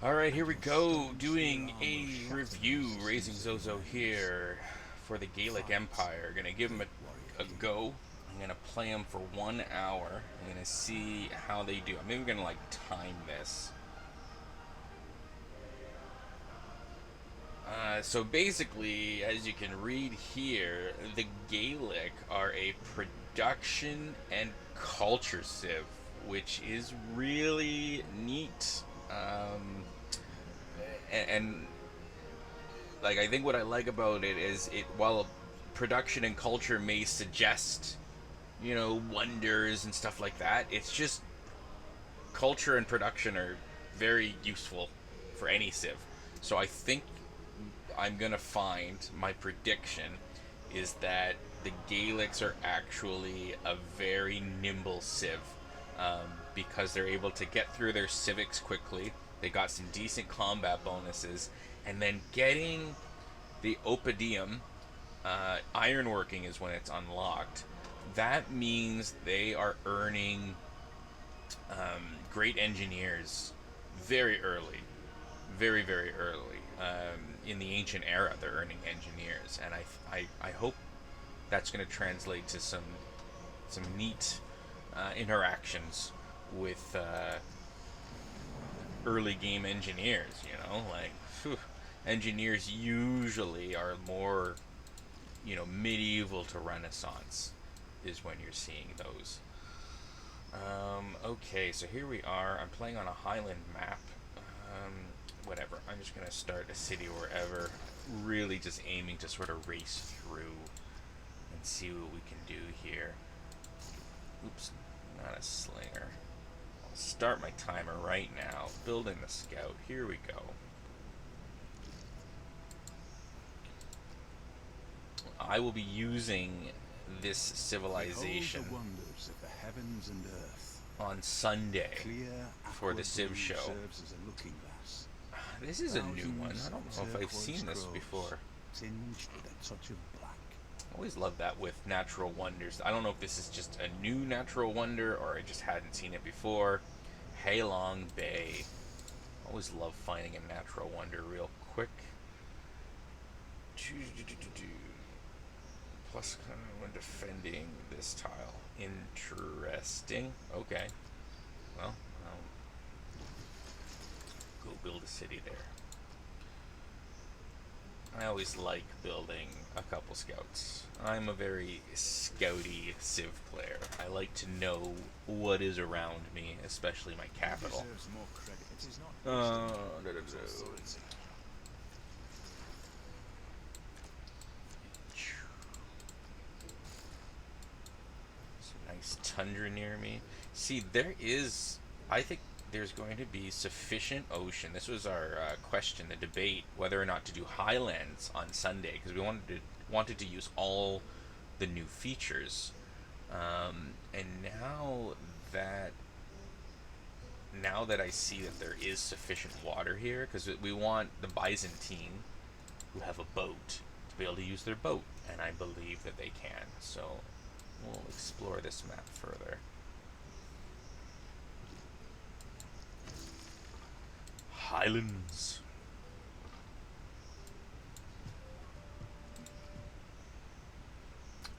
Alright, here we go, doing a review, Razing Zozo here for the Gaelic Empire. Gonna give him a go. I'm gonna play him for 1 hour. I'm gonna see how they do. I'm maybe gonna like time this. So basically, as you can read here, the Gaelic are a production and culture civ, which is really neat. And like, I think what I like about it is it, while production and culture may suggest, wonders and stuff like that, it's just culture and production are very useful for any civ. So I think I'm gonna find, my prediction is that the Gaelics are actually a very nimble civ, because they're able to get through their civics quickly. They got some decent combat bonuses, and then getting the Oppidum, ironworking is when it's unlocked. That means they are earning great engineers very early, very very early. In the ancient era, they're earning engineers, and I hope that's going to translate to some neat interactions with early game engineers. Whew, engineers usually are more, medieval to Renaissance is when you're seeing those. Okay, so here we are. I'm playing on a Highland map. Whatever. I'm just gonna start a city wherever. Really just aiming to sort of race through and see what we can do here. Oops, not a slinger. I'll start my timer right now. Building the scout. Here we go. I will be using this civilization on Sunday for the TheCivShow. This is a new one. I don't know if I've seen this before. I always love that with natural wonders. I don't know if this is just a new natural wonder or I just hadn't seen it before. Halong Bay. Always love finding a natural wonder real quick. Plus when defending this tile. Interesting. Okay. Well, go build a city there. I always like building a couple scouts. I'm a very scouty Civ player. I like to know what is around me, especially my capital. Nice tundra near me. See, I think there's going to be sufficient ocean. This was our question, the debate, whether or not to do Highlands on Sunday, because we wanted to use all the new features. And now that I see that there is sufficient water here, because we want the Byzantine, who have a boat, to be able to use their boat, and I believe that they can. So we'll explore this map further. Highlands.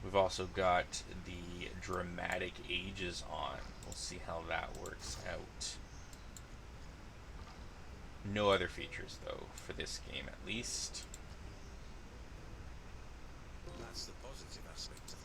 We've also got the dramatic ages on. We'll see how that works out. No other features though for this game, at least. That's the positive aspect of it.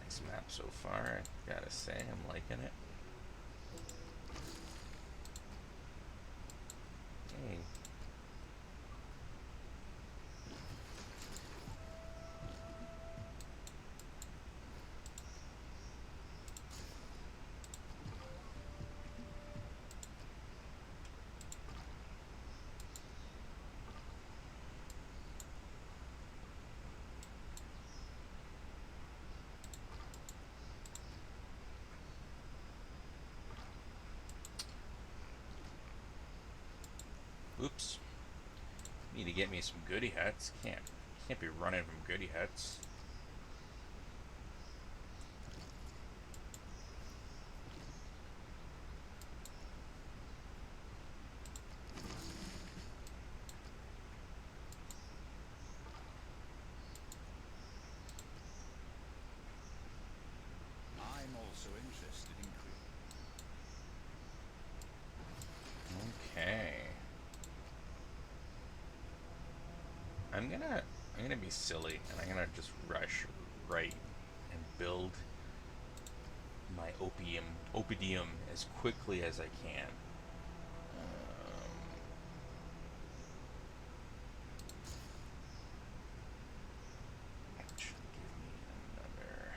Nice map so far, I gotta say, I'm liking it. Hey. Oops. Need to get me some goody huts. Can't be running from goody huts. I'm also interested in Okay. I'm gonna be silly and I'm gonna just rush right and build my Oppidum as quickly as I can. Should give me another.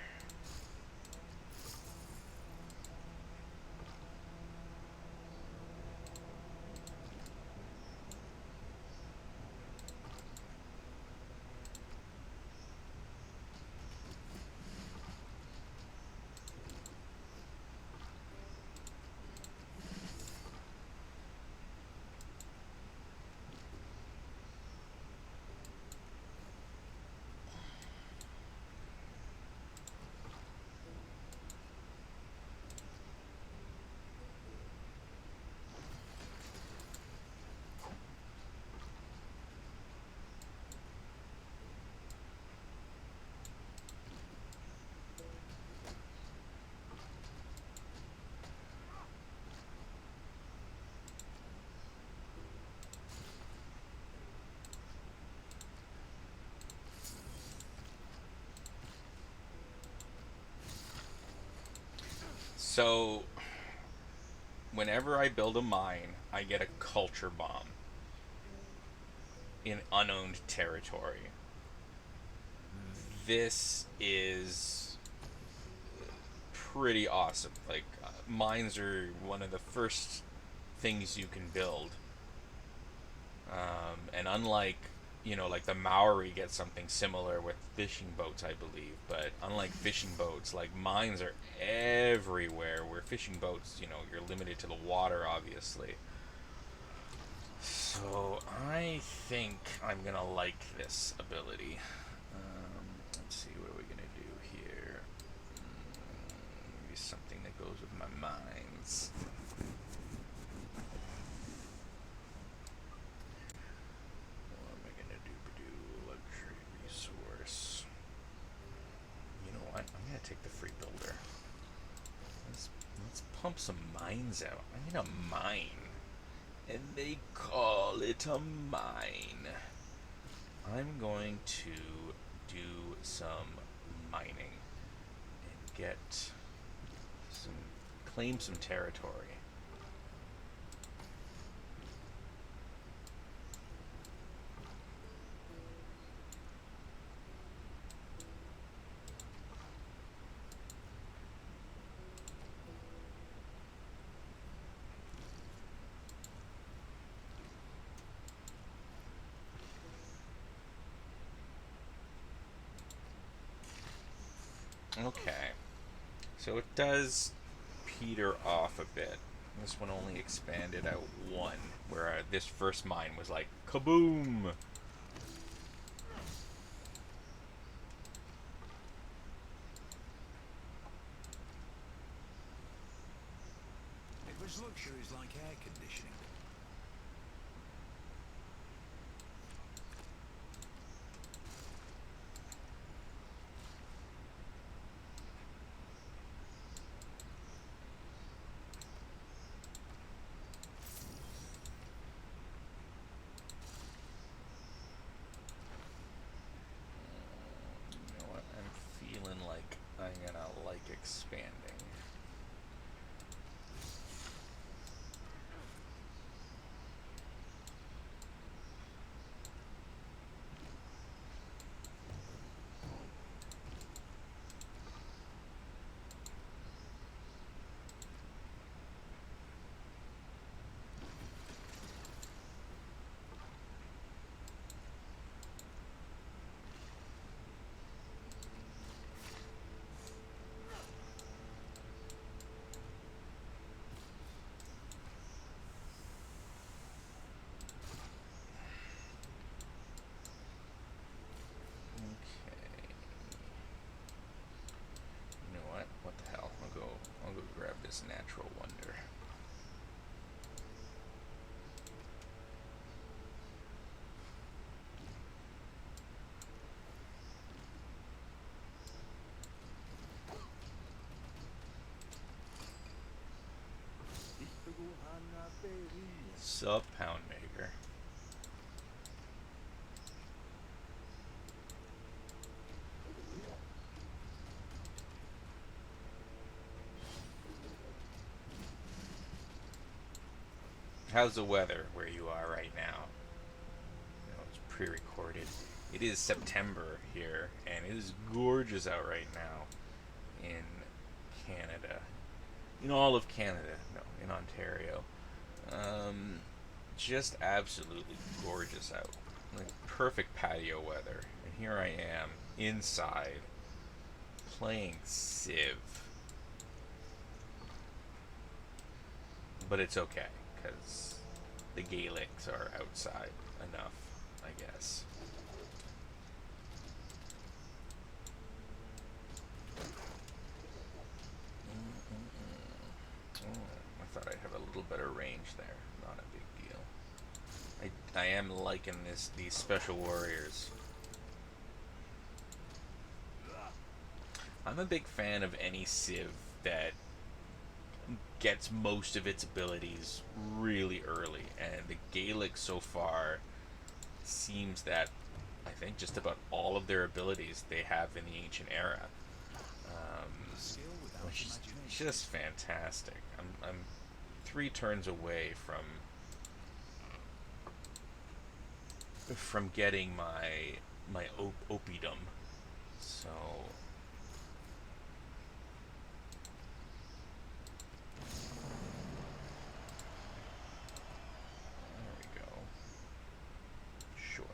So, whenever I build a mine, I get a culture bomb in unowned territory. This is pretty awesome. Like, mines are one of the first things you can build. And unlike, like the Maori get something similar with fishing boats, I believe. But unlike fishing boats, like mines are everywhere. Where fishing boats, you're limited to the water, obviously. So I think I'm gonna like this ability. Let's see, what are we gonna do here? Maybe something that goes with my mines. What am I gonna do? Luxury resource. You know what? I'm gonna take the free builder. Let's pump some mines out. I need a mine, and they call it a mine. I'm going to do some mining and claim some territory. Okay, so it does peter off a bit. This one only expanded out one, where this first mine was like kaboom. it was luxuries like air conditioning. You know what? I'm feeling like I'm gonna like expanding. Sup, Pound Maker? How's the weather where you are right now? You know, it's pre-recorded. It is September here, and it is gorgeous out right now in Canada. In all of Canada, no, in Ontario. Um, just absolutely gorgeous out. Like perfect patio weather. And here I am inside playing Civ. But it's okay, because the Gaelics are outside enough, I guess. Oh, I thought I'd have a little better range there. Not a big deal. I am liking these special warriors. I'm a big fan of any Civ that gets most of its abilities really early, and the Gaelic so far seems that I think just about all of their abilities they have in the ancient era, Skill without which is imagination. just fantastic. I'm 3 turns away from getting my Oppidum, so there we go. Sure.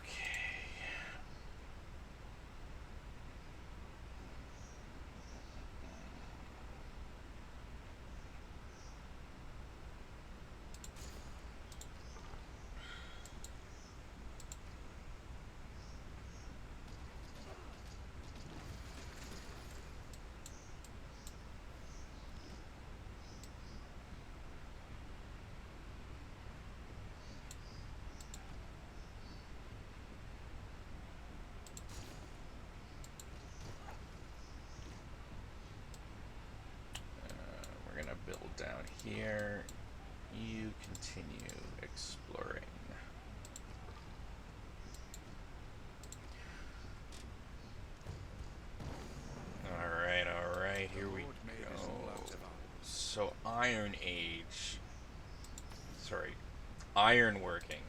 Okay. We're gonna build down here. You continue exploring. All right, here we Lord made us all out go. of iron. So Iron Age, sorry, ironworking.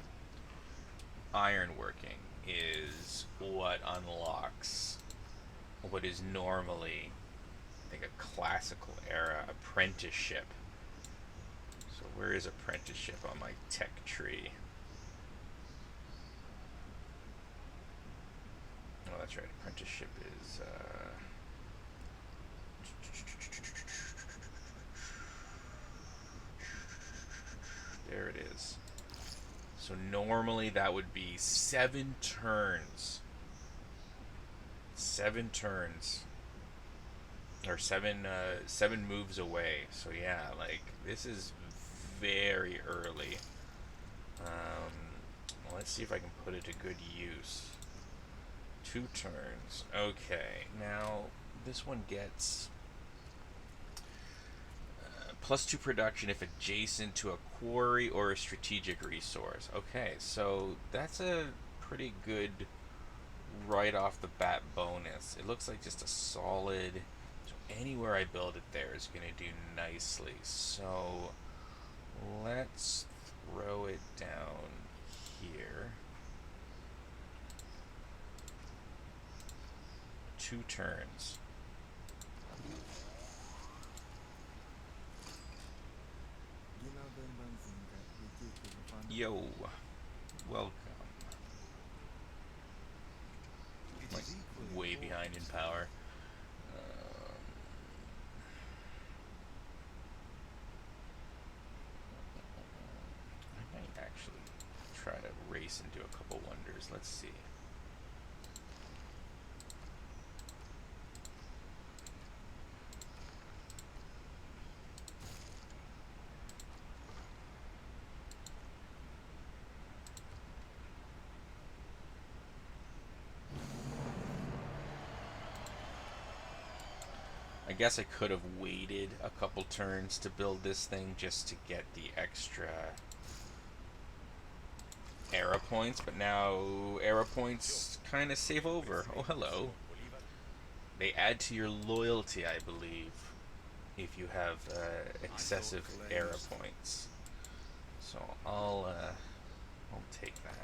Ironworking is what unlocks what is normally, I think, a classical era apprenticeship. So where is apprenticeship on my tech tree? Oh, that's right. Apprenticeship is. There it is. So normally that would be 7 turns. 7 turns. Or seven moves away. So yeah, like this is very early. Let's see if I can put it to good use. 2 turns. Okay, now this one gets +2 production if adjacent to a quarry or a strategic resource. Okay, so that's a pretty good right off the bat bonus. It looks like just a solid. So anywhere I build it there is going to do nicely. So let's throw it down here. 2 turns. Yo, welcome. It Like is equally way important. behind in power. Um, I might actually try to race and do a couple wonders. Let's see. I guess I could have waited a couple turns to build this thing just to get the extra era points, but now era points kind of save over. Oh, hello. They add to your loyalty, I believe, if you have excessive era points. So I'll take that.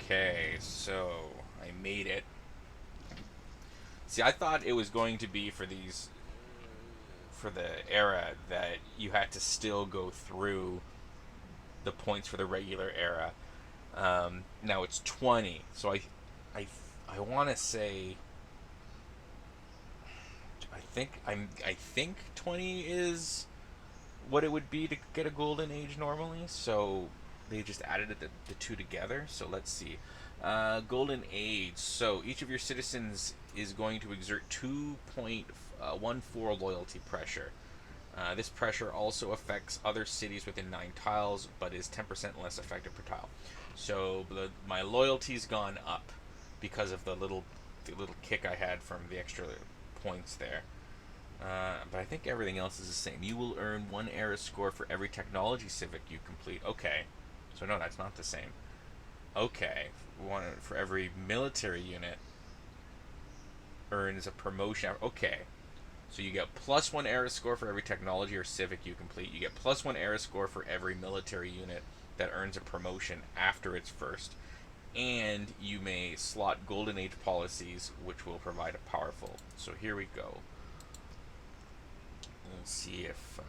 Okay, so I made it. See, I thought it was going to be for the era that you had to still go through the points for the regular era. Now it's 20, so I, I want to say I think 20 is what it would be to get a golden age normally. So they just added the two together. So let's see. Golden age. So each of your citizens is going to exert 2.14 loyalty pressure. This pressure also affects other cities within 9 tiles, but is 10% less effective per tile. So my loyalty's gone up because of the little kick I had from the extra points there. But I think everything else is the same. You will earn 1 era score for every technology civic you complete. Okay. So no, that's not the same. Okay. One for every military unit earns a promotion. Okay. So you get +1 era score for every technology or civic you complete. You get +1 era score for every military unit that earns a promotion after its first. And you may slot Golden Age policies, which will provide a powerful. So here we go. Let's see if.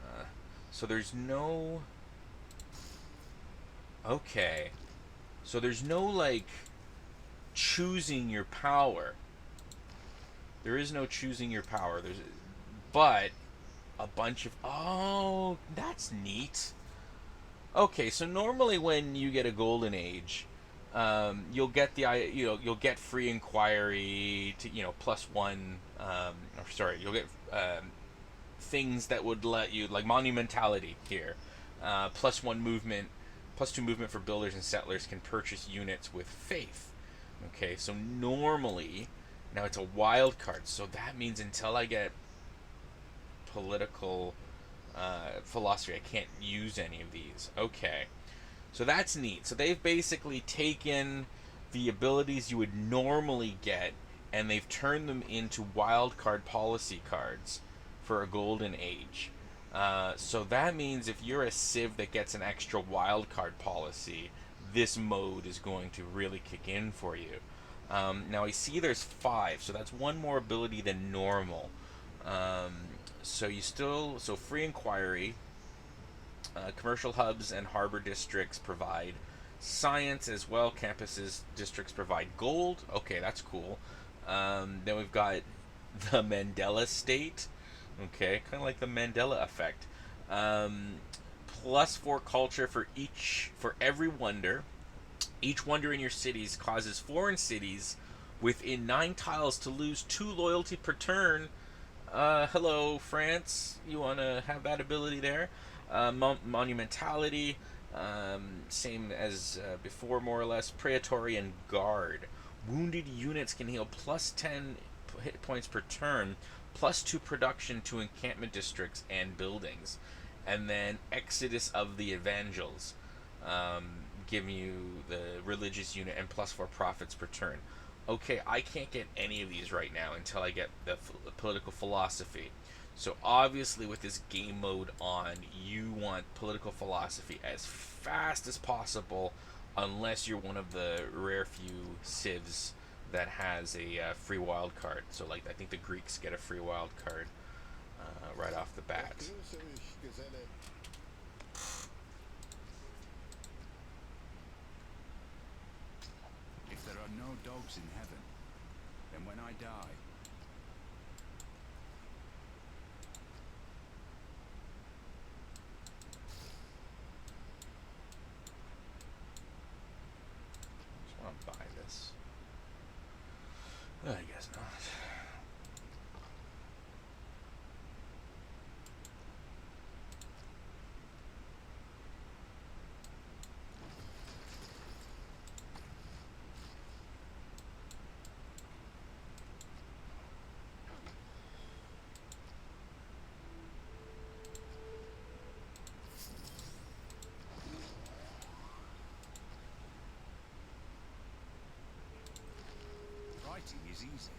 So there's no. Okay. So there's no, like, choosing your power. There is no choosing your power. But a bunch of. Oh, that's neat. Okay, so normally when you get a golden age, you'll get you'll get free inquiry to +1. Or sorry, you'll get things that would let you, like monumentality here, +1 movement, +2 movement for builders and settlers can purchase units with faith. Okay, so normally now it's a wild card, so that means until I get political philosophy, I can't use any of these. Okay, so that's neat. So they've basically taken the abilities you would normally get and they've turned them into wild card policy cards for a golden age. So that means if you're a civ that gets an extra wild card policy, this mode is going to really kick in for you. Now I see there's 5, so that's 1 more ability than normal. So free inquiry, commercial hubs and harbor districts provide science as well. Campuses districts provide gold. Okay, that's cool. Then we've got the Mandela state. Okay, kind of like the Mandela effect. +4 culture for every wonder. Each wonder in your cities causes foreign cities within 9 tiles to lose 2 loyalty per turn. Hello, France. You want to have that ability there? Monumentality, same as before, more or less. Praetorian Guard. Wounded units can heal +10 hit points per turn, +2 production to encampment districts and buildings. And then Exodus of the Evangels, giving you the religious unit and +4 profits per turn. Okay, I can't get any of these right now until I get the political philosophy. So obviously with this game mode on, you want political philosophy as fast as possible, unless you're one of the rare few civs that has a free wild card. So like I think the Greeks get a free wild card right off the bat. If there are no dogs in heaven, then when I die, I want to buy this. I guess not. is easy.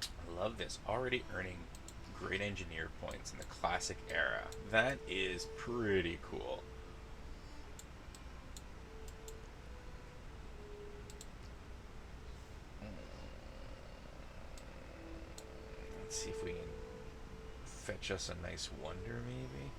I love this. Already earning great engineer points in the classic era. That is pretty cool. Let's see if we can fetch us a nice wonder, maybe.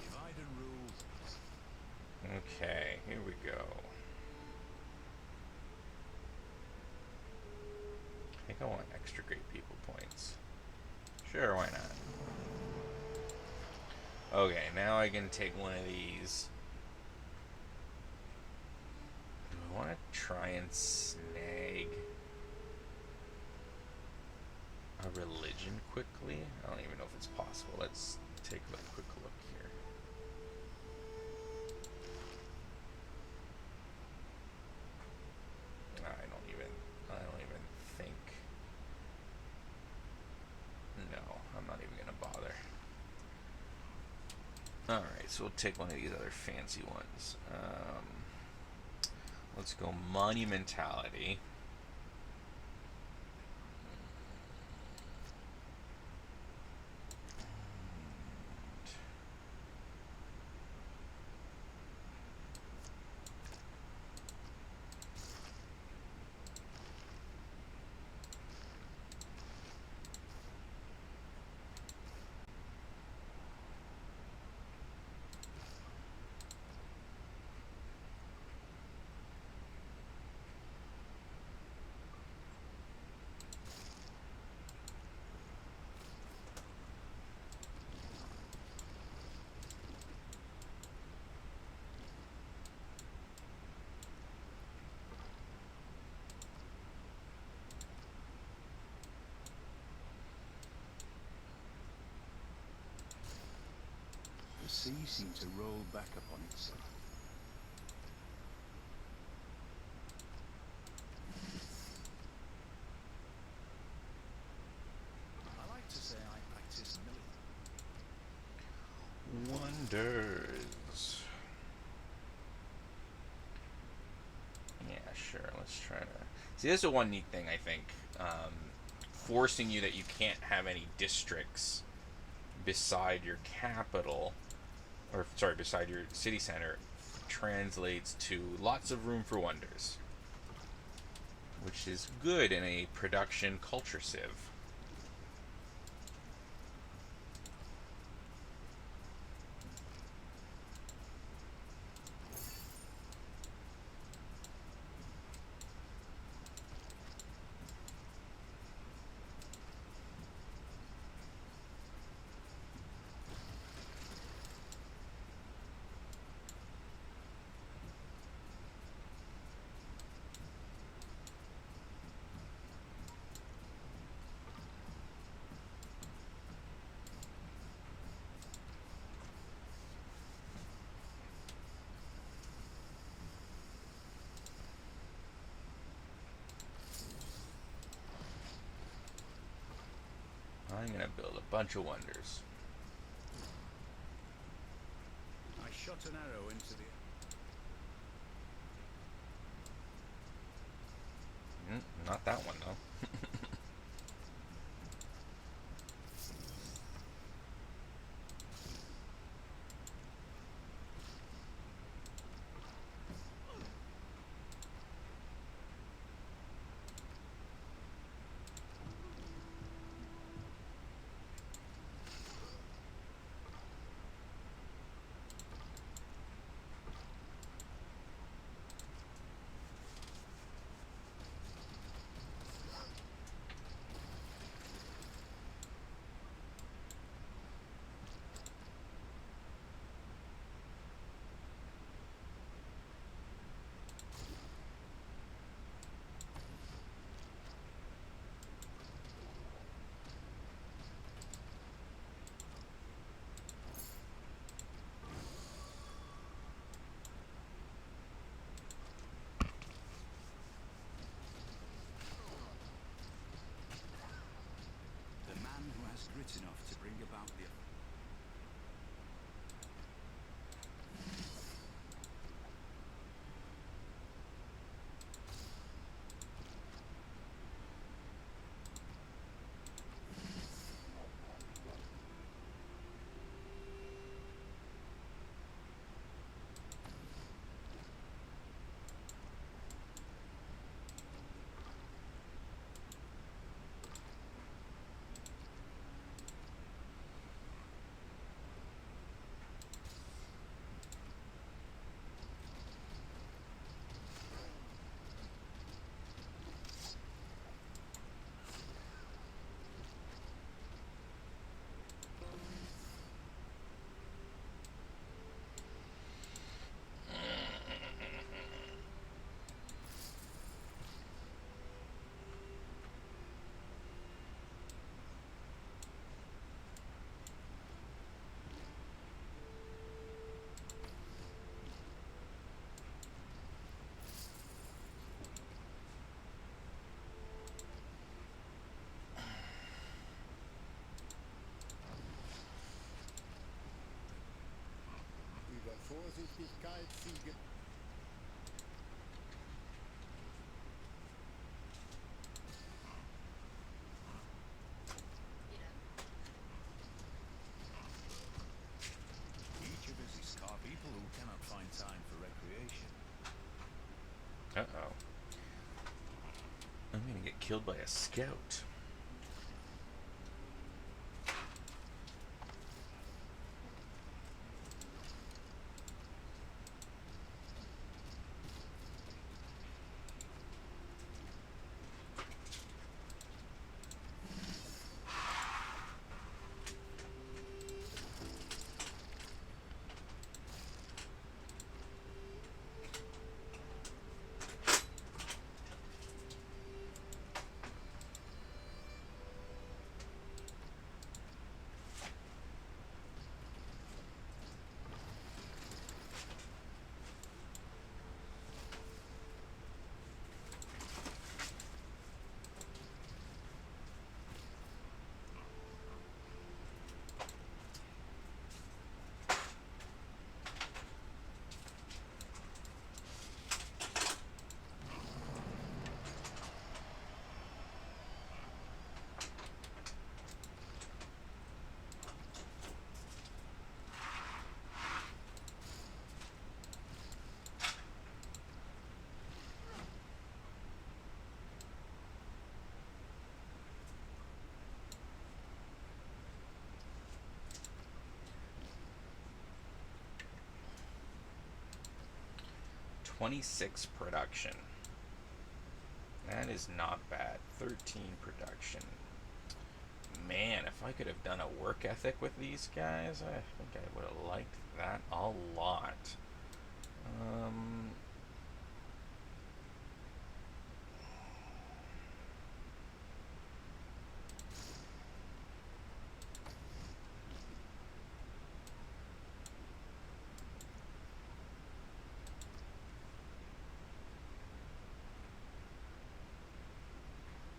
Divide and rule. Okay, here we go. I think I want extra great people points. Sure, why not? Okay, now I can take one of these. Do I want to try and snag a religion quickly? I don't even know if it's possible. Let's take a quick look here. I don't even think. No, I'm not even gonna bother. Alright, so we'll take one of these other fancy ones. Let's go monumentality. The sea seemed to roll back upon itself. I like to say I practice military. Wonders. Yeah, sure. Let's try to see. This is one neat thing I think, forcing you that you can't have any districts beside your capital, or sorry, beside your city center, translates to lots of room for wonders, which is good in a production culture civ. I'm gonna build a bunch of wonders. I shot an arrow into the... Not that one though. Each of us is car people who cannot find time for recreation. Uh-oh. I'm gonna get killed by a scout. $26 production. That is not bad. 13 production. Man, if I could have done a work ethic with these guys, I think I would have liked that a lot.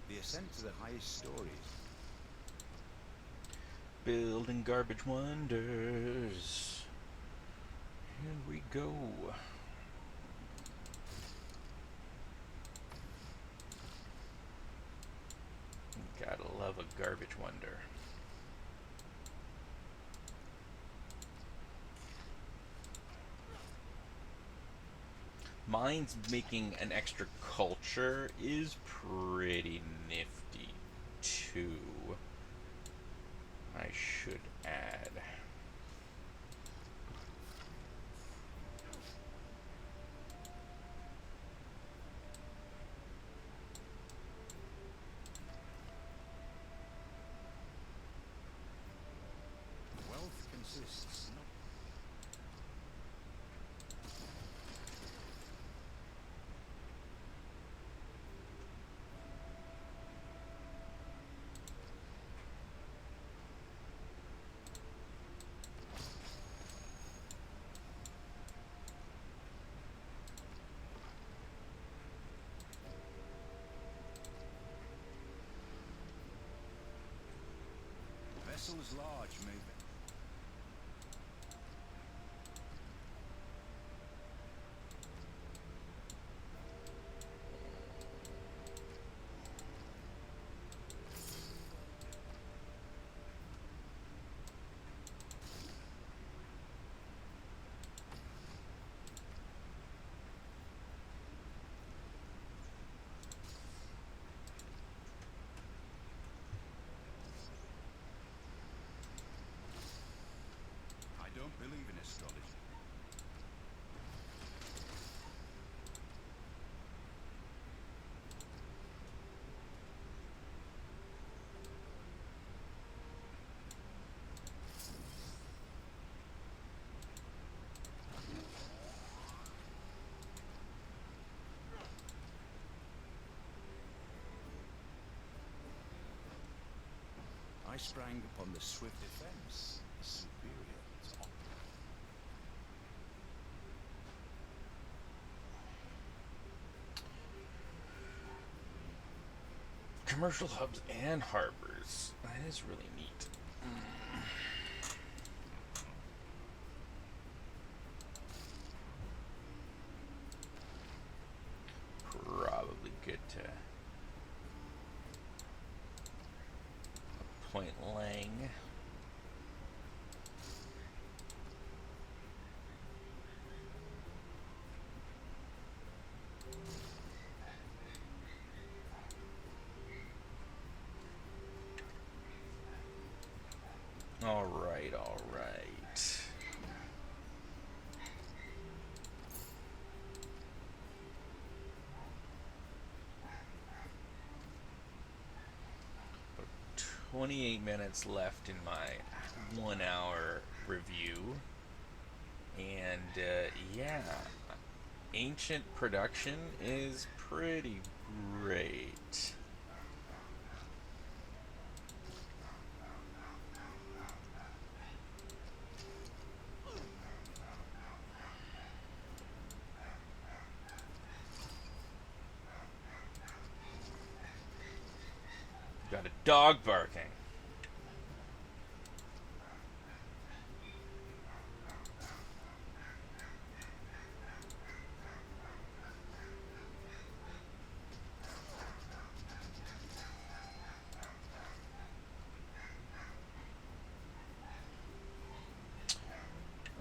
The ascent to the highest stories. Building garbage wonders. Here we go. Gotta love a garbage wonder. Mine's making an extra culture is pretty nifty too. I should add. Wealth consists not. Vessels large moving. I don't believe in astrology. I sprang upon the swift defense, superior to Oppidum. Commercial hubs and harbors. That is really neat. Point Lang. All right, all right. About 28 minutes left in my 1 hour review. And yeah, ancient production is pretty great. Got a dog barking.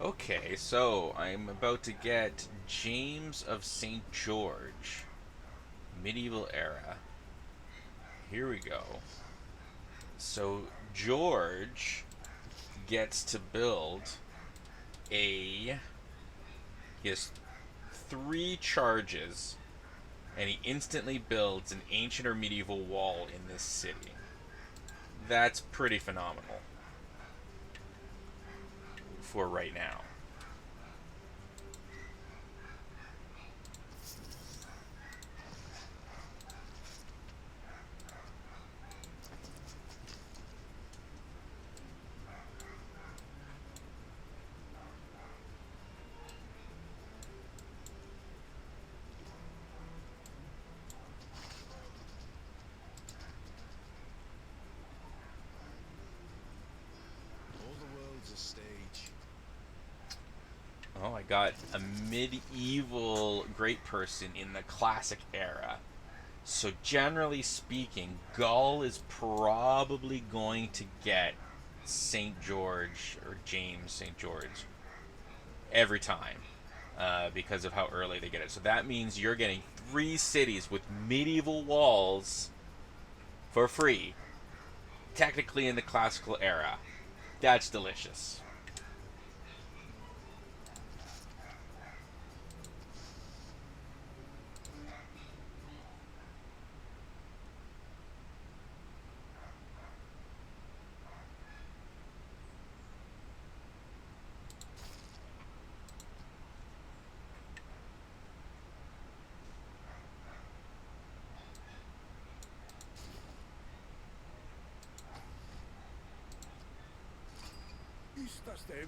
Okay, so I'm about to get James of St. George, medieval era. Here we go. So George gets to build a. He has 3 charges, and he instantly builds an ancient or medieval wall in this city. That's pretty phenomenal for right now. All the world's a stage. Oh, I got a medieval great person in the classic era. So generally speaking, Gaul is probably going to get St. George or James St. George every time because of how early they get it. So that means you're getting 3 cities with medieval walls for free, technically in the classical era. That's delicious.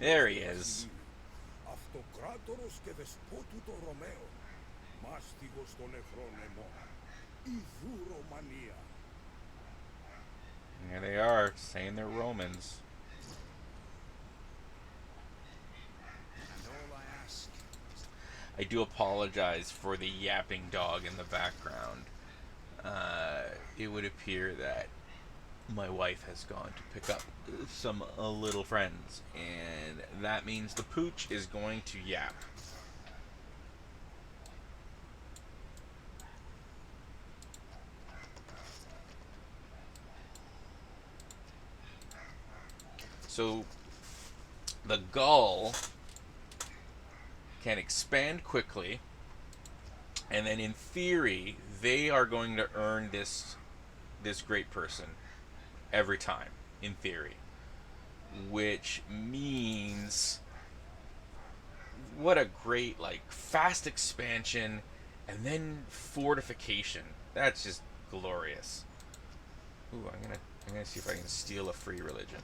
There he is. There they are, saying they're Romans. And all I ask I do apologize for the yapping dog in the background. It would appear that my wife has gone to pick up some little friends, and that means the pooch is going to yap. So the Gaul can expand quickly, and then in theory they are going to earn this great person every time, in theory, which means what a great, like, fast expansion and then fortification. That's just glorious. Ooh, I'm gonna see if I can steal a free religion.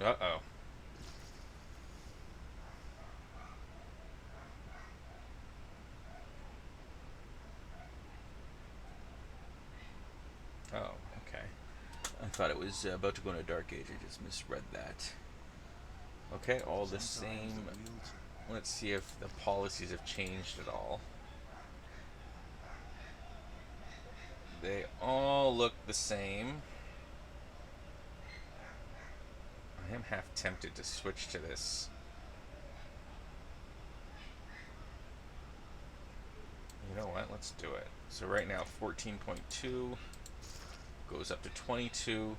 Uh-oh. Oh, okay. I thought it was about to go into Dark Age. I just misread that. Okay, all the Sometimes the same. wheel Let's see if the policies have changed at all. They all look the same. I am half tempted to switch to this. You know what? Let's do it. So right now 14.2 goes up to 22.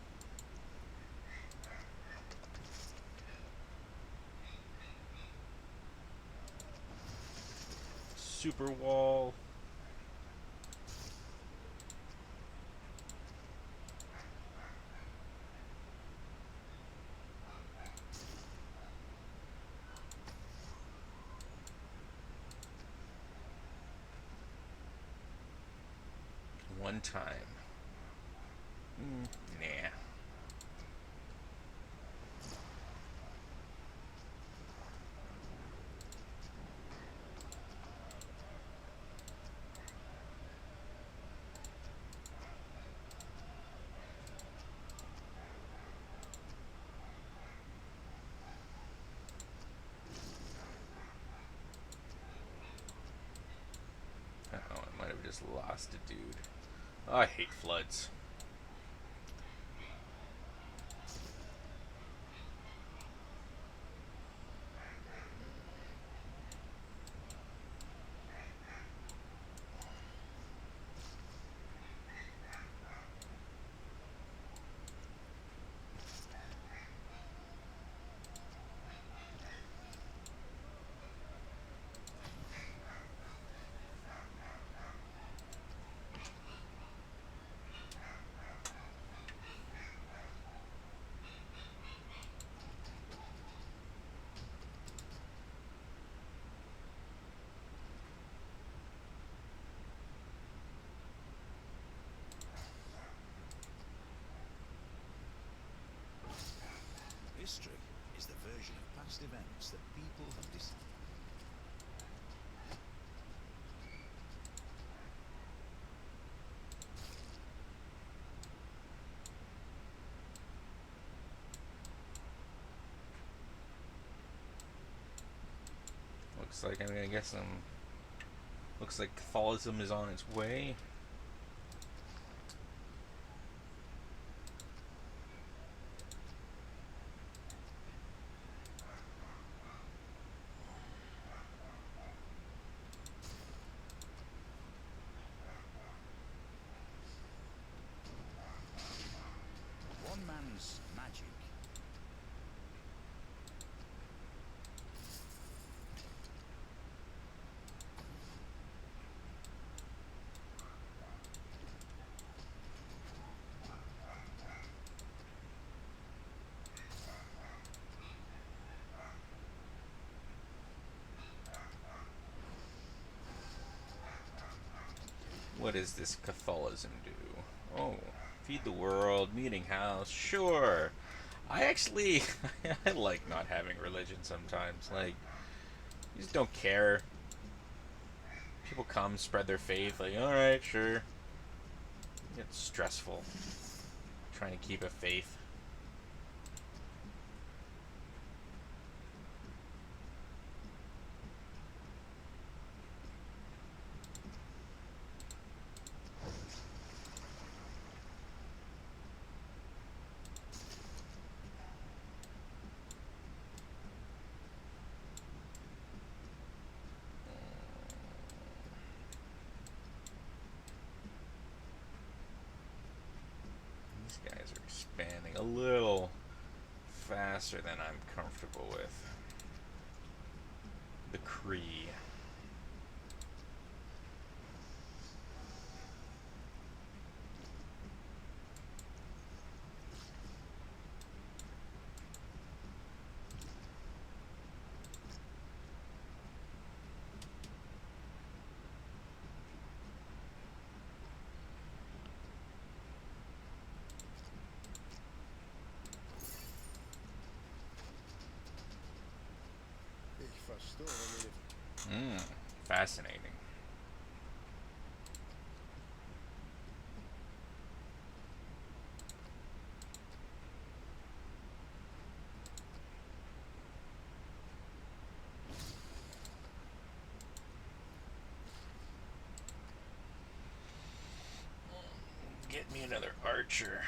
Super wall. One time. Nah. Uh-oh, I might have just lost a dude. Oh, I hate floods. history is the version of past events that people have decided. Looks like, I guess looks like Catholicism is on its way. One man's magic. What does this Catholicism do? Oh, feed the world, meeting house, sure. I actually, I like not having religion sometimes. Like, you just don't care. People come, spread their faith, like, alright, sure. It's stressful trying to keep a faith. These guys are expanding a little faster than I'm comfortable with. The Cree. Fascinating. archer.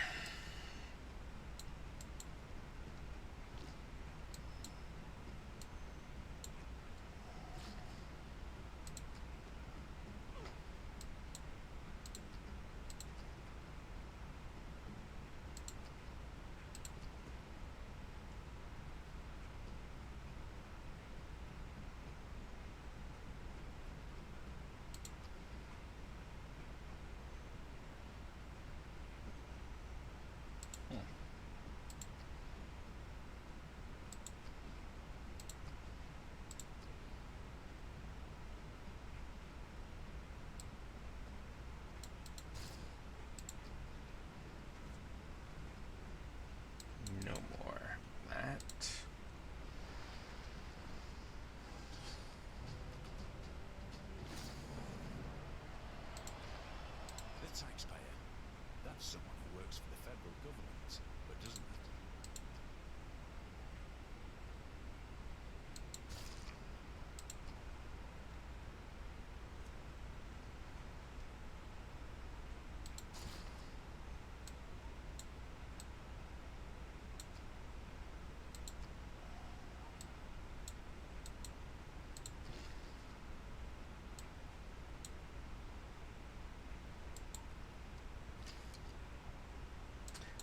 No more that. The taxpayer. That's someone who works for the federal government, but doesn't it?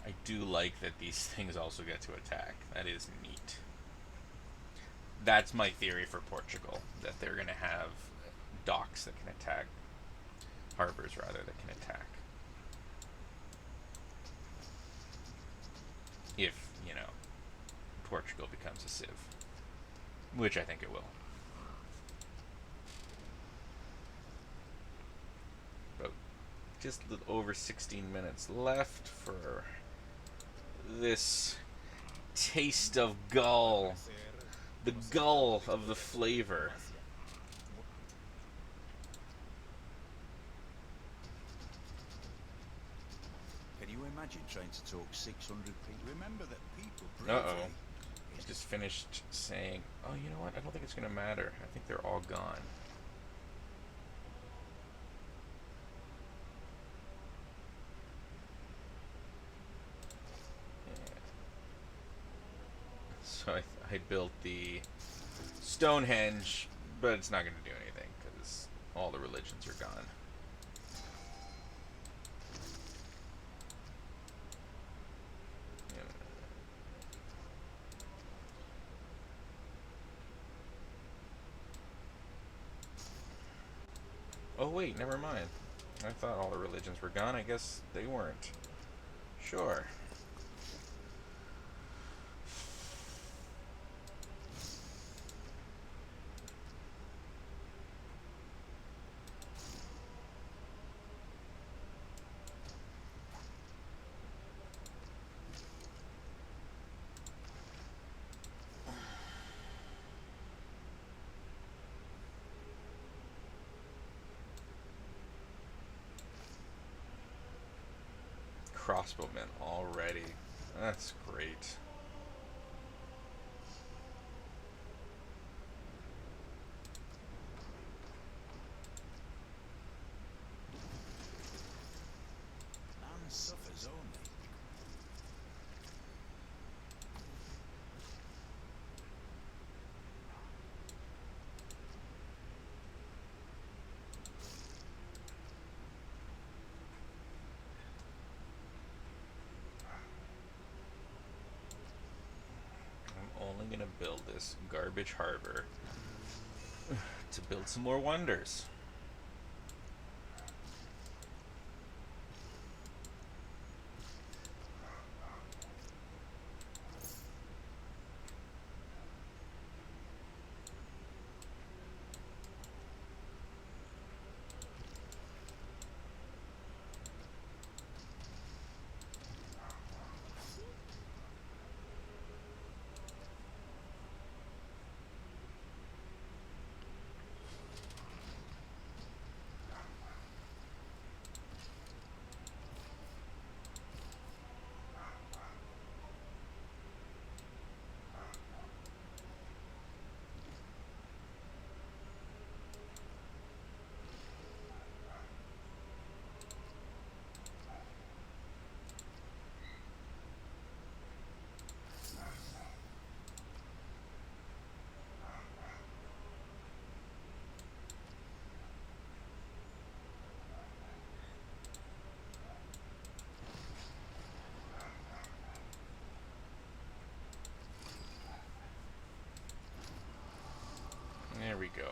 I do like that these things also get to attack. That is neat. That's my theory for Portugal, that they're going to have docks that can attack, harbors rather, that can attack. If, you know, Portugal becomes a civ, which I think it will. But just a little over 16 minutes left for this taste of Gaul, the Gaul of the flavor. Can you imagine trying to talk 600 people? Remember that people Uh-oh. He just finished saying, oh, you know what? I don't think it's going to matter. I think they're all gone. Yeah. So I built the Stonehenge, but it's not going to do anything because all the religions are gone. Oh wait, never mind. I thought all the religions were gone. I guess they weren't. Sure. Crossbowmen already. That's great. Man suffers only. I'm only going to build this garbage harbor to build some more wonders. we go.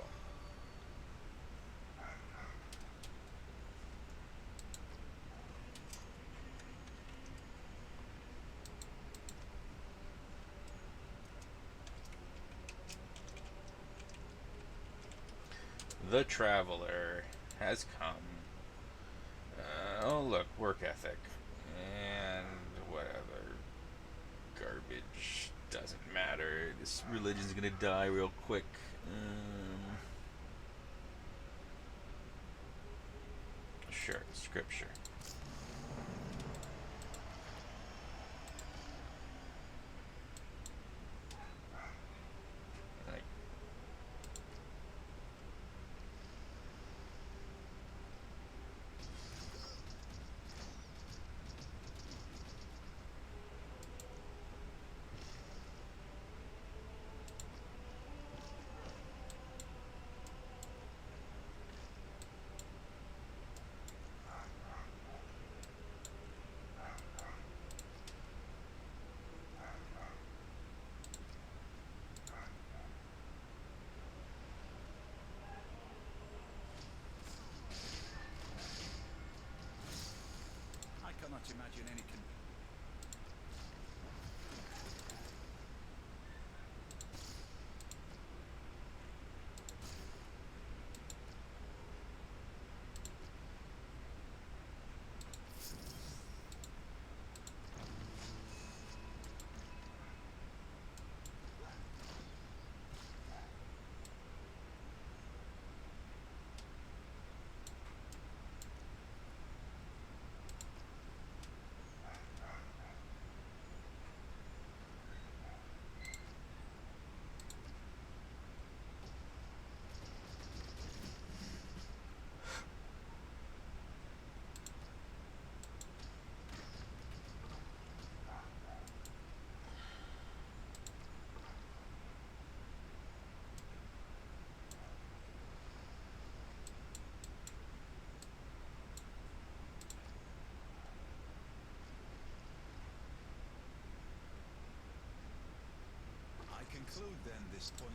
The traveler has come. Oh, look, work ethic. And what other garbage? Doesn't matter. This religion's gonna die real quick. Sure, scripture. Like, I cannot imagine any conclude then this point.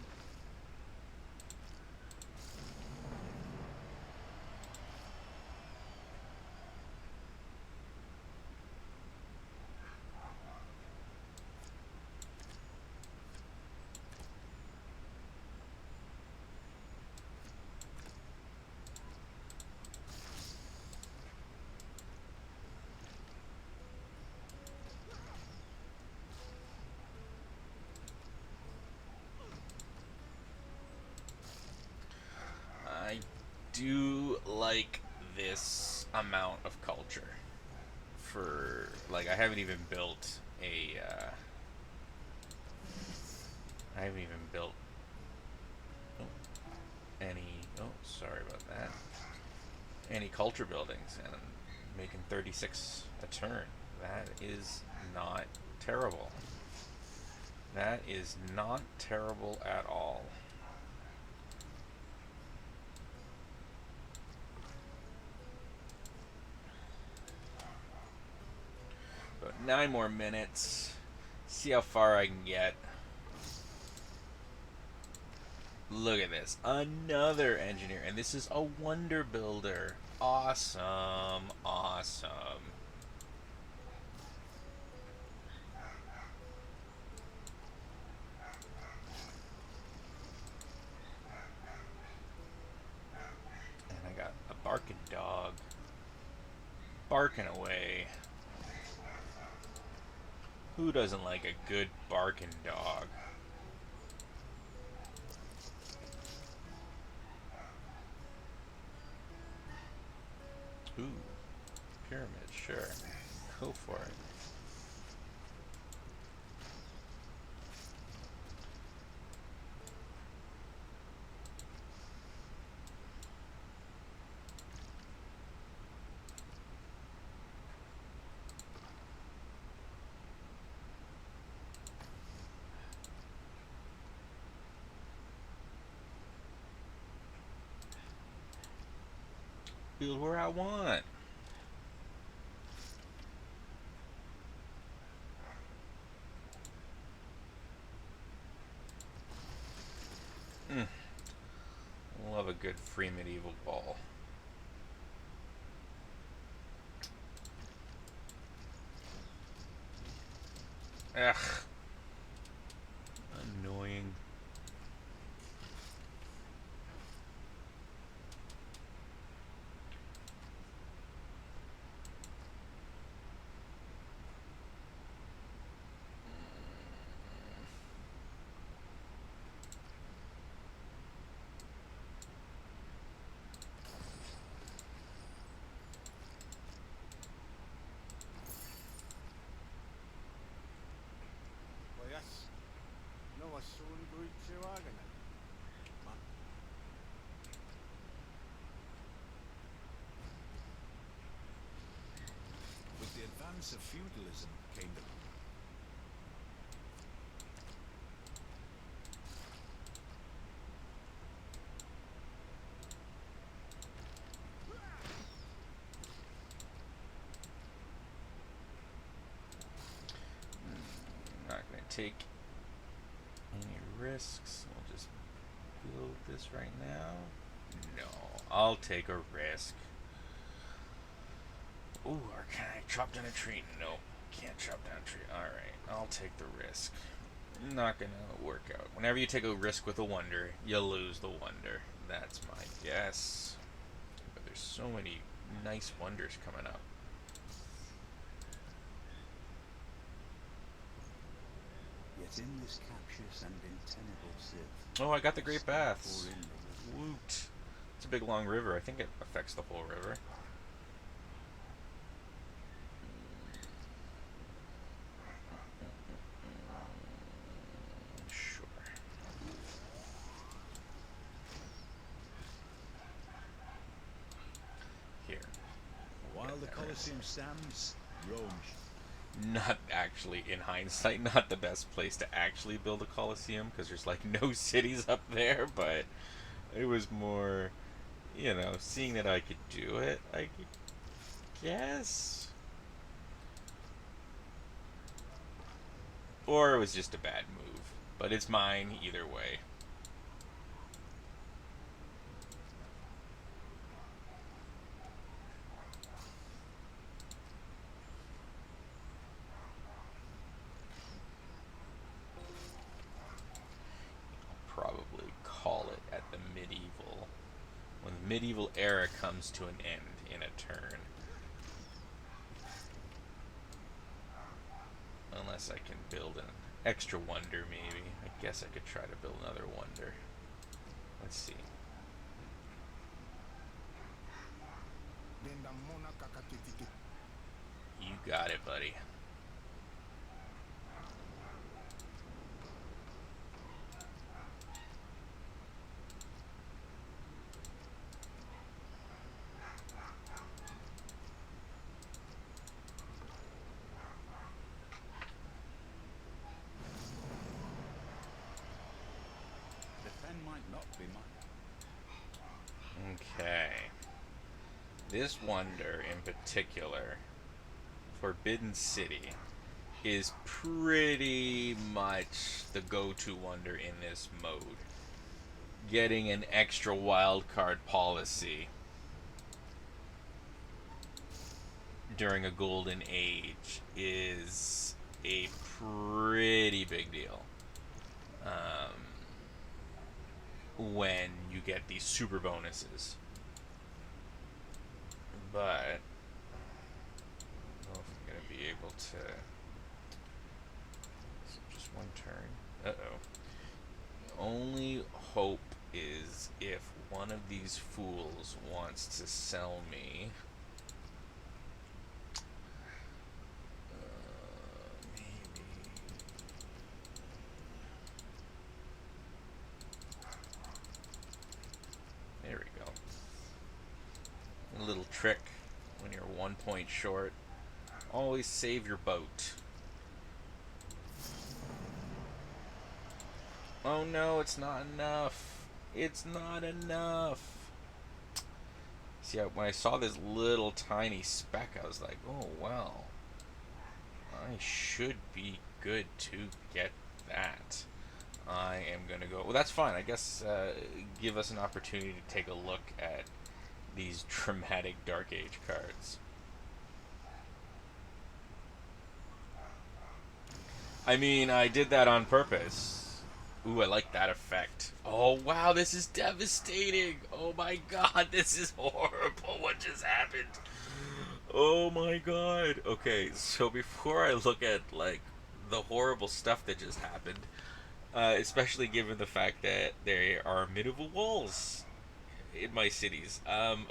I do like this amount of culture. For, like, I haven't even built a, I haven't even built any, oh, sorry about that, any culture buildings, and I'm making 36 a turn. That is not terrible. That is not terrible at all. But 9 more minutes. See how far I can get. Look at this. Another engineer. And this is a wonder builder. Awesome. Awesome. And I got a barking dog. Barking away. Who doesn't like a good barking dog? Ooh. Pyramid, sure. Go for it. Build where I want. a good free medieval ball. Ugh. Annoying. With the advance of feudalism came the Not going to take any risks. We'll just build this right now. No, I'll take a risk. Ooh, or can I chop down a tree? No, can't chop down a tree. Alright, I'll take the risk. Not gonna work out. Whenever you take a risk with a wonder, you lose the wonder. That's my guess. But there's so many nice wonders coming up. yet in this captious and untenable Civ. Oh, I got the Great Baths. Woot. It's a big long river. I think it affects the whole river. Sure. Here. While the Colosseum stands, Rome. Not actually, in hindsight, not the best place to actually build a Colosseum, because there's like no cities up there, but it was more, you know, seeing that I could do it, I guess. Or it was just a bad move, but it's mine either way. Probably call it at the medieval, when the medieval era comes to an end in a turn. Unless I can build an extra wonder, maybe. I guess I could try to build another wonder. Let's see. You got it, buddy. Okay. This wonder in particular, Forbidden City, is pretty much the go-to wonder in this mode. Getting an extra wildcard policy during a golden age is a pretty big deal. When you get these super bonuses. But I don't know if I'm going to be able to. Just one turn. Uh-oh. The only hope is if one of these fools wants to sell me. Maybe. There we go. A little trick when you're 1 point short. Always save your boat. Oh no, it's not enough. It's not enough. See, when I saw this little tiny speck, I was like, oh well. I should be good to get that. I am going to go... Well, that's fine. I guess give us an opportunity to take a look at these dramatic Dark Age cards. I mean, I did that on purpose. Ooh, I like that effect. Oh, wow, this is devastating. Oh, my God, this is horrible. What just happened? Oh, my God. Okay, so before I look at, like, the horrible stuff that just happened, especially given the fact that there are medieval walls in my cities.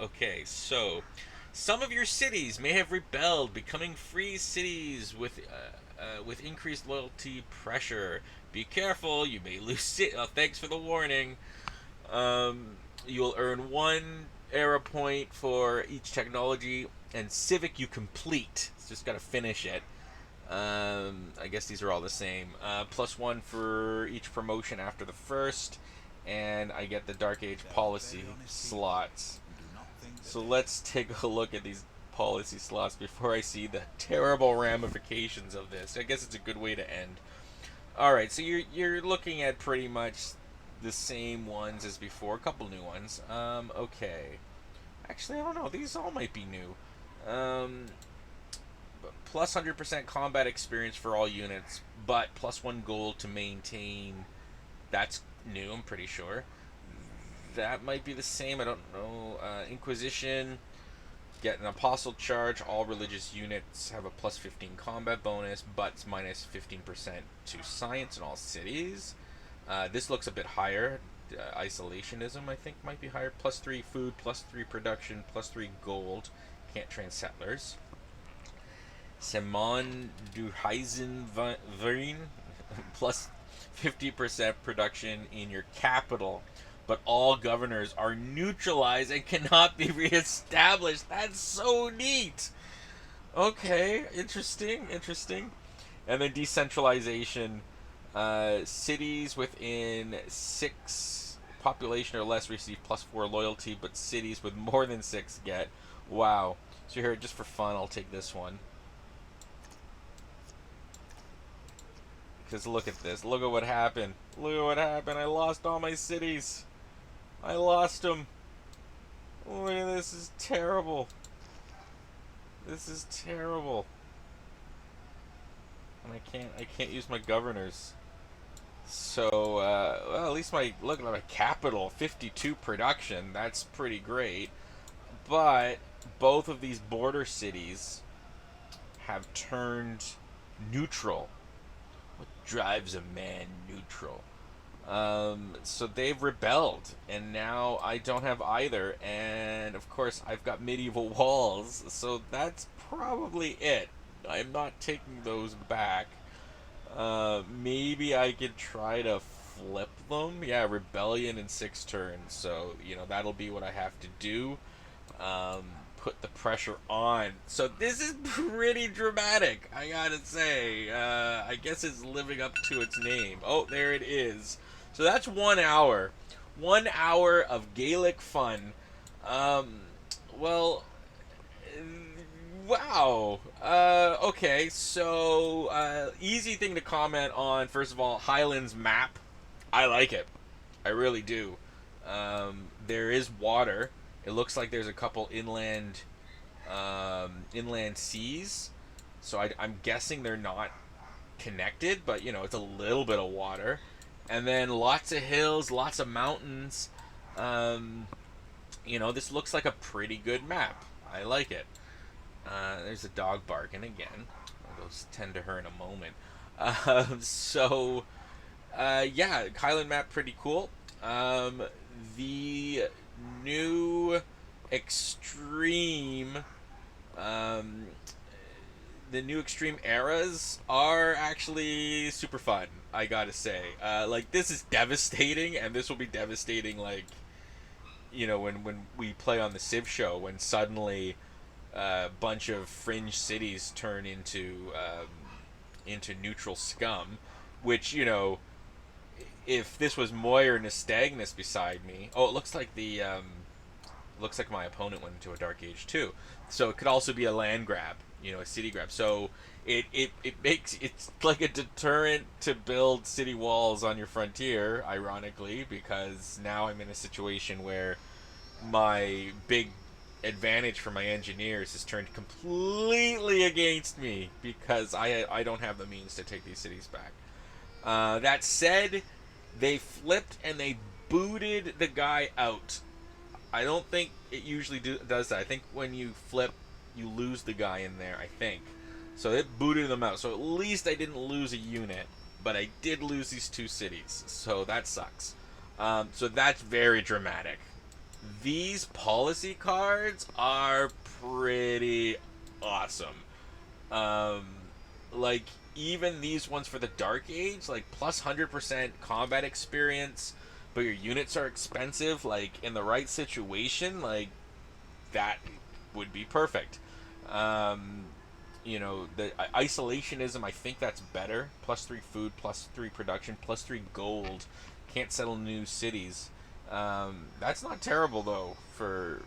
Okay, so some of your cities may have rebelled, becoming free cities with increased loyalty pressure. Be careful, you may lose it. Thanks for the warning. You'll earn one era point for each technology, and civic you complete. It's just got to finish it. I guess these are all the same. +1 for each promotion after the first, and I get the Dark Age policy slots. So let's take a look at these policy slots before I see the terrible ramifications of this. I guess it's a good way to end. Alright, so you're looking at pretty much the same ones as before. A couple new ones. Okay. Actually, I don't know. These all might be new. Plus 100% combat experience for all units, but +1 gold to maintain. That's new, I'm pretty sure. That might be the same, I don't know. Inquisition, get an apostle charge. All religious units have a +15 combat bonus, but it's -15% to science in all cities. This looks a bit higher. Isolationism, I think, might be higher. +3 food, +3 production, +3 gold. Can't train settlers. Simon du Heisenverein, plus 50% production in your capital, but all governors are neutralized and cannot be reestablished. That's so neat. Okay, interesting, interesting. And then decentralization. Cities within 6 population or less receive +4 loyalty, but cities with more than 6 get. Wow. So here, just for fun, I'll take this one. Because look at this. Look at what happened. Look at what happened. I lost all my cities. I lost them. Look at this. This is terrible. This is terrible. And I can't use my governors. So, well, at least look at my capital, 52 production. That's pretty great. But both of these border cities have turned neutral. What drives a man neutral? So they've rebelled, and now I don't have either. And of course, I've got medieval walls, so that's probably it. I'm not taking those back. Maybe I could try to flip them. Yeah, rebellion in 6 turns. So that'll be what I have to do. Put the pressure on. So this is pretty dramatic, I gotta say. I guess it's living up to its name. Oh, there it is. So that's 1 hour. 1 hour of Gaelic fun. Well, wow. Okay, so easy thing to comment on. First of all, Highlands map. I like it. I really do. There is water. It looks like there's a couple inland seas. So I'm guessing they're not connected, but it's a little bit of water. And then lots of hills, lots of mountains. This looks like a pretty good map. I like it. There's a dog barking again. I'll go tend to her in a moment. Yeah, Highland map pretty cool. The new extreme um, the new extreme eras are actually super fun, I gotta say. Like, this is devastating, and this will be devastating, like, when we play on the TheCivShow, when suddenly a bunch of fringe cities turn into neutral scum, which, if this was Moyer Nystagmus beside me... Oh, it looks like looks like my opponent went into a Dark Age too. So it could also be a land grab. a city grab. So it makes it's like a deterrent to build city walls on your frontier, ironically, because now I'm in a situation where my big advantage for my engineers is turned completely against me because I don't have the means to take these cities back. That said, they flipped and they booted the guy out. I don't think it usually does that. I think when you flip, you lose the guy in there, I think. So it booted them out. So at least I didn't lose a unit, but I did lose these two cities. So that sucks. So that's very dramatic. These policy cards are pretty awesome. Um, like even these ones for the Dark Age, like plus 100% combat experience, but your units are expensive. Like in the right situation, like that would be perfect. Um, the isolationism, I think that's better. Plus 3 food, plus 3 production, plus 3 gold. Can't settle new cities. That's not terrible though for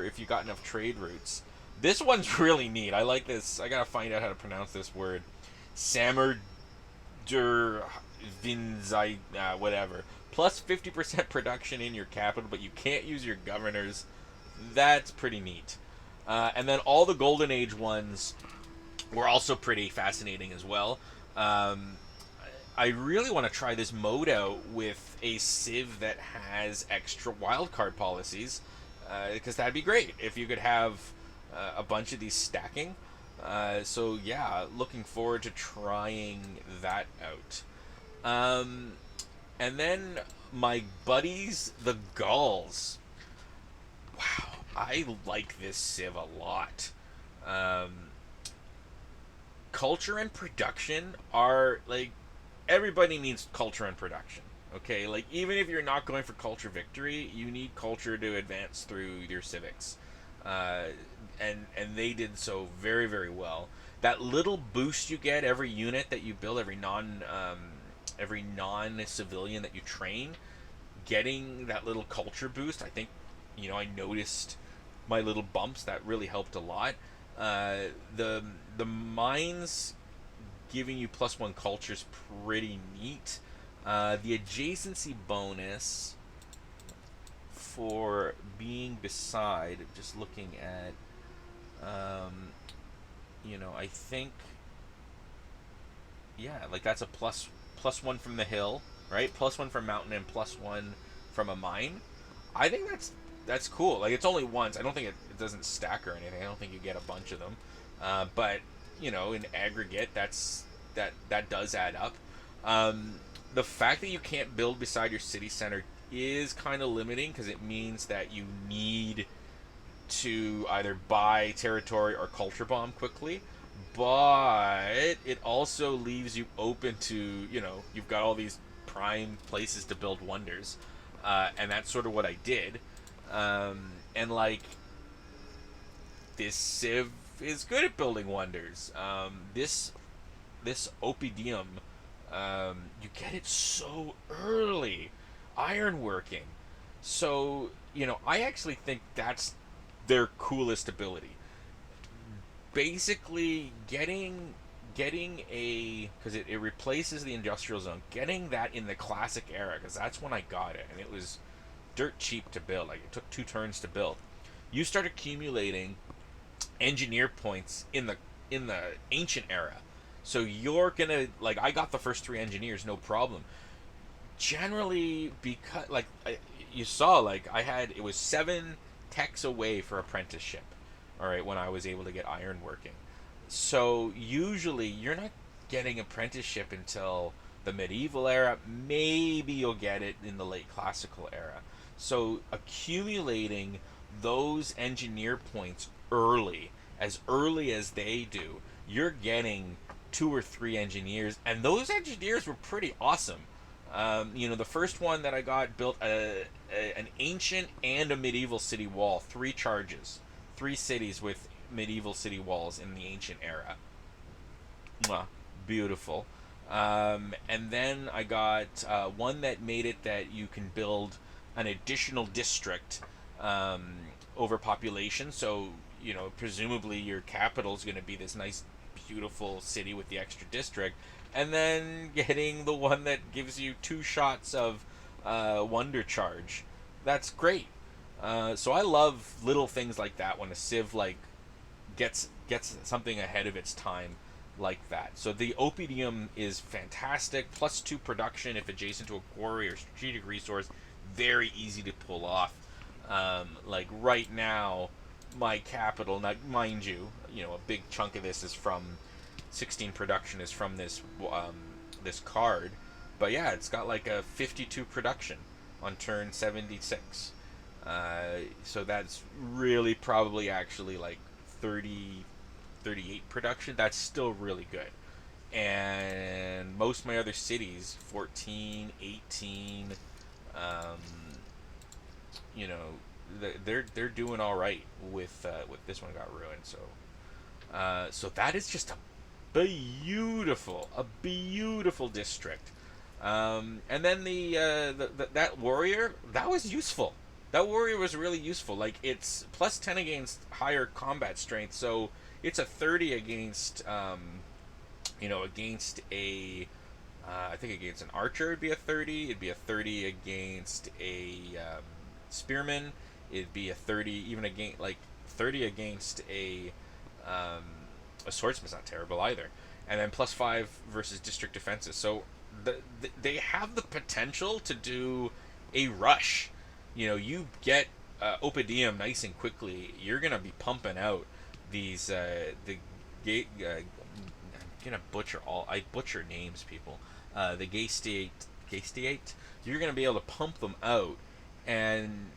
if you got enough trade routes. This one's really neat. I like this. I gotta find out how to pronounce this word. Samur Vinzai, whatever. Plus 50% production in your capital, but you can't use your governors. That's pretty neat. And then all the Golden Age ones were also pretty fascinating as well. Um, I really want to try this mode out with a Civ that has extra wildcard policies, because that'd be great if you could have a bunch of these stacking. So yeah, looking forward to trying that out. Um, and then my buddies, the Gauls. Wow, I like this Civ a lot. Um, Culture and production are like everybody needs culture and production. Okay, like even if you're not going for culture victory, you need culture to advance through your civics, uh, and they did so very very well. That little boost you get every unit that you build, every non civilian that you train, getting that little culture boost, I think, I noticed my little bumps that really helped a lot. Uh, the the mines giving you plus one culture is pretty neat. The adjacency bonus for being beside, just looking at, um, I think, yeah, like that's a plus one from the hill, right? Plus one from mountain and plus one from a mine. I think that's cool. Like it's only once. I don't think it doesn't stack or anything. I don't think you get a bunch of them. But in aggregate, that does add up. Um, the fact that you can't build beside your city center is kind of limiting because it means that you need to either buy territory or culture bomb quickly. But it also leaves you open to, you've got all these prime places to build wonders. And that's sort of what I did. And like, this Civ is good at building wonders. This Oppidum, you get it so early. Ironworking. So, I actually think that's their coolest ability. Basically, getting a, because it replaces the industrial zone, getting that in the classic era, because that's when I got it, and it was dirt cheap to build. Like it took 2 turns to build. You start accumulating engineer points in the ancient era. So you're gonna, like, I got the first 3 engineers, no problem. Generally, because like you saw, like I had, it was 7 techs away for apprenticeship. All right, when I was able to get iron working. So usually you're not getting apprenticeship until the medieval era. Maybe you'll get it in the late classical era. So accumulating those engineer points as early as they do, you're getting 2 or 3 engineers, and those engineers were pretty awesome. The first one that I got built an ancient and a medieval city wall, 3 charges, 3 cities with medieval city walls in the ancient era. Mwah, beautiful. And then I got one that made it that you can build an additional district, over population. So presumably your capital is going to be this nice, beautiful city with the extra district, and then getting the one that gives you 2 shots of wonder charge. That's great. So I love little things like that when a civ like gets something ahead of its time like that. So the Oppidum is fantastic. +2 production if adjacent to a quarry or strategic resource. Very easy to pull off. Like right now, my capital. Now, mind you, a big chunk of this is from 16 production is from this card. But yeah, it's got like a 52 production on turn 76. So that's really probably actually like 30, 38 production. That's still really good. And most of my other cities, 14, 18, um, you know, they're doing all right with this one got ruined. So that is just a beautiful district. And then that warrior, that was useful. That warrior was really useful. Like it's +10 against higher combat strength, so it's a 30 against against a I think against an archer it'd be a 30. It'd be a 30 against a spearman. It'd be a 30 even against like 30 against um, a swordsman's not terrible either. And then +5 versus district defenses. So they have the potential to do a rush. You get Oppidum nice and quickly. You're gonna be pumping out these the gate. I'm gonna butcher all. I butcher names, people. The Gaesatae. You're gonna be able to pump them out, and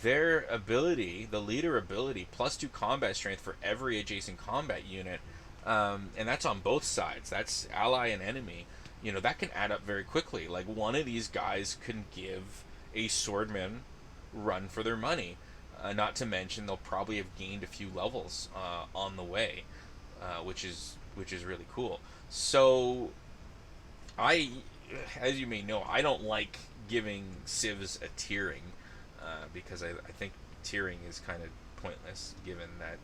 their ability, the leader ability, +2 combat strength for every adjacent combat unit, and that's on both sides. That's ally and enemy. That can add up very quickly. Like one of these guys can give a swordman run for their money. Not to mention they'll probably have gained a few levels on the way, which is really cool. So I, as you may know, I don't like giving civs a tiering because I think tiering is kind of pointless given that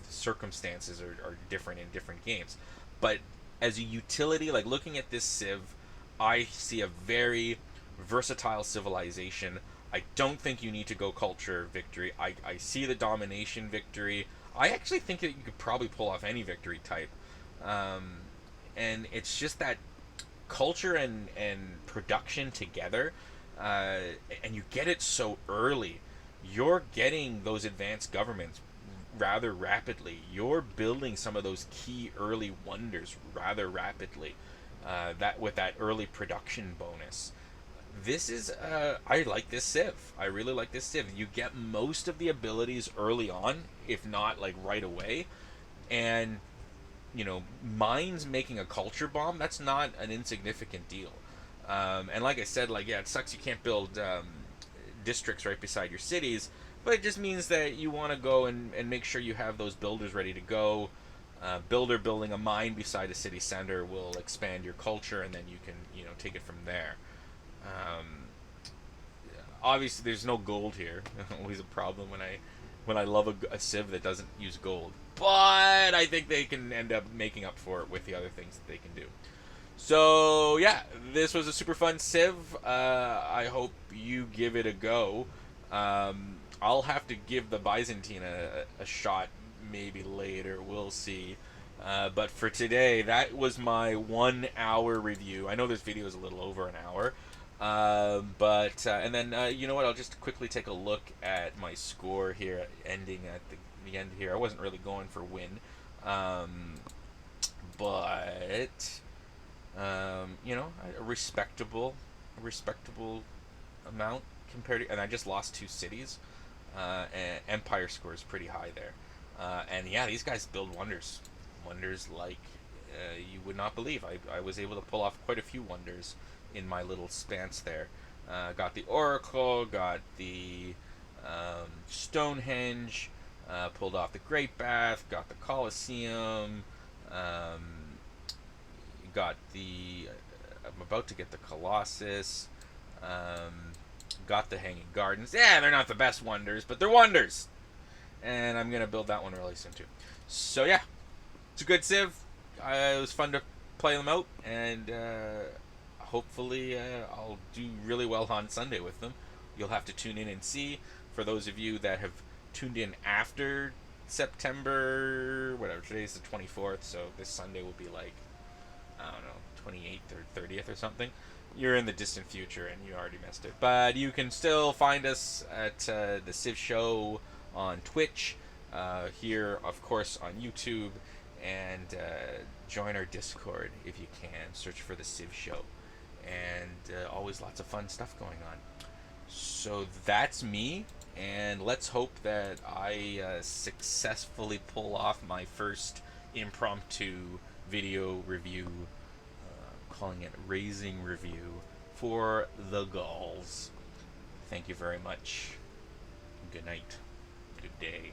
the circumstances are different in different games. But as a utility, like looking at this civ, I see a very versatile civilization. I don't think you need to go culture victory. I see the domination victory. I actually think that you could probably pull off any victory type. Um, and it's just that culture and production together, and you get it so early. You're getting those advanced governments rather rapidly. You're building some of those key early wonders rather rapidly. That with that early production bonus. This is I like this civ. I really like this civ. You get most of the abilities early on, if not like right away, and mines making a culture bomb, that's not an insignificant deal. And like I said, like, yeah, it sucks you can't build districts right beside your cities, but it just means that you want to go and make sure you have those builders ready to go. Builder building a mine beside a city center will expand your culture, and then you can take it from there. Um, Obviously, there's no gold here. Always a problem when I love a civ that doesn't use gold. But I think they can end up making up for it with the other things that they can do. So yeah, this was a super fun civ. I hope you give it a go. I'll have to give the Byzantine a shot maybe later. We'll see. But for today, that was my 1 hour review. I know this video is a little over an hour. But and then you know what? I'll just quickly take a look at my score here, ending at the end here. I wasn't really going for win, but a respectable amount compared to, and I just lost 2 cities. And Empire score is pretty high there, and yeah, these guys build wonders like you would not believe. I was able to pull off quite a few wonders in my little stance there. Got the Oracle, got the Stonehenge, pulled off the Great Bath, got the Colosseum, got the. I'm about to get the Colossus, got the Hanging Gardens. Yeah, they're not the best wonders, but they're wonders. and I'm gonna build that one really soon too. So yeah, it's a good Civ. It was fun to play them out, and hopefully I'll do really well on Sunday with them. You'll have to tune in and see. For those of you that have tuned in after September, whatever, today's the 24th, so this Sunday will be like, I don't know, 28th or 30th or something. You're in the distant future and you already missed it. But you can still find us at the Civ Show on Twitch, here, of course, on YouTube, and join our Discord if you can. Search for the Civ Show. And always lots of fun stuff going on. So that's me, and let's hope that I successfully pull off my first impromptu video review, calling it Razing Review, for the Gauls. Thank you very much. Good night. Good day.